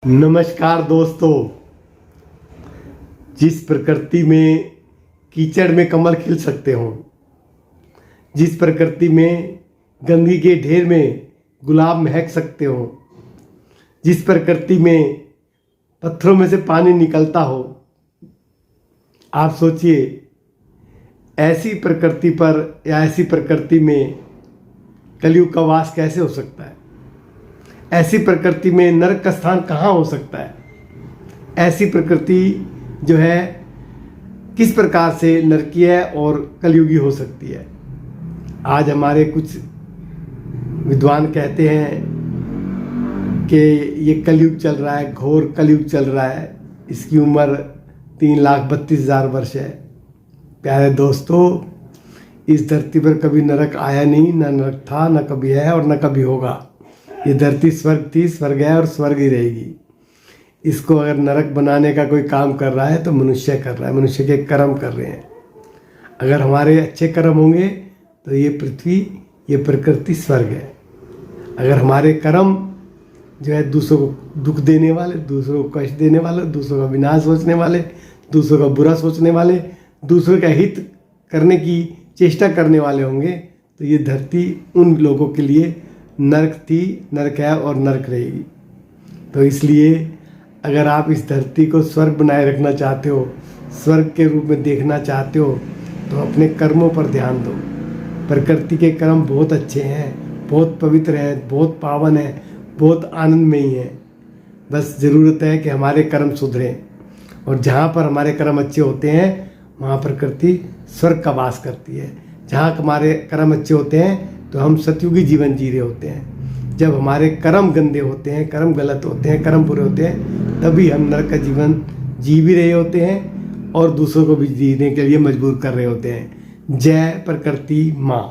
नमस्कार दोस्तों। जिस प्रकृति में कीचड़ में कमल खिल सकते हो, जिस प्रकृति में गंदगी के ढेर में गुलाब महक सकते हो, जिस प्रकृति में पत्थरों में से पानी निकलता हो, आप सोचिए ऐसी प्रकृति पर या ऐसी प्रकृति में कलयुग का वास कैसे हो सकता है। ऐसी प्रकृति में नरक का स्थान कहाँ हो सकता है। ऐसी प्रकृति जो है किस प्रकार से नरकीय और कलयुगी हो सकती है। आज हमारे कुछ विद्वान कहते हैं कि ये कलयुग चल रहा है, घोर कलयुग चल रहा है, इसकी उम्र 3,32,000 वर्ष है। प्यारे दोस्तों, इस धरती पर कभी नरक आया नहीं, ना नरक था, ना कभी है और ना कभी होगा। ये धरती स्वर्ग थी, स्वर्ग है और स्वर्ग ही रहेगी। इसको अगर नरक बनाने का कोई काम कर रहा है तो मनुष्य कर रहा है, मनुष्य के कर्म कर रहे हैं। अगर हमारे अच्छे कर्म होंगे तो ये पृथ्वी, ये प्रकृति स्वर्ग है। अगर हमारे कर्म जो है दूसरों को दुख देने वाले, दूसरों को कष्ट देने वाले, दूसरों का विनाश सोचने वाले, दूसरों का बुरा सोचने वाले, दूसरों का हित करने की चेष्टा करने वाले होंगे तो ये धरती उन लोगों के लिए नरक थी, नरक है और नरक रहेगी। तो इसलिए अगर आप इस धरती को स्वर्ग बनाए रखना चाहते हो, स्वर्ग के रूप में देखना चाहते हो, तो अपने कर्मों पर ध्यान दो। प्रकृति के कर्म बहुत अच्छे हैं, बहुत पवित्र हैं, बहुत पावन हैं, बहुत आनंदमयी हैं। बस ज़रूरत है कि हमारे कर्म सुधरें, और जहाँ पर हमारे कर्म अच्छे होते हैं वहाँ प्रकृति स्वर्ग का वास करती है। जहाँ हमारे कर्म अच्छे होते हैं तो हम सतयुगी जीवन जी रहे होते हैं। जब हमारे कर्म गंदे होते हैं, कर्म गलत होते हैं, कर्म बुरे होते हैं, तभी हम नरक का जीवन जी भी रहे होते हैं और दूसरों को भी जीने के लिए मजबूर कर रहे होते हैं। जय प्रकृति माँ।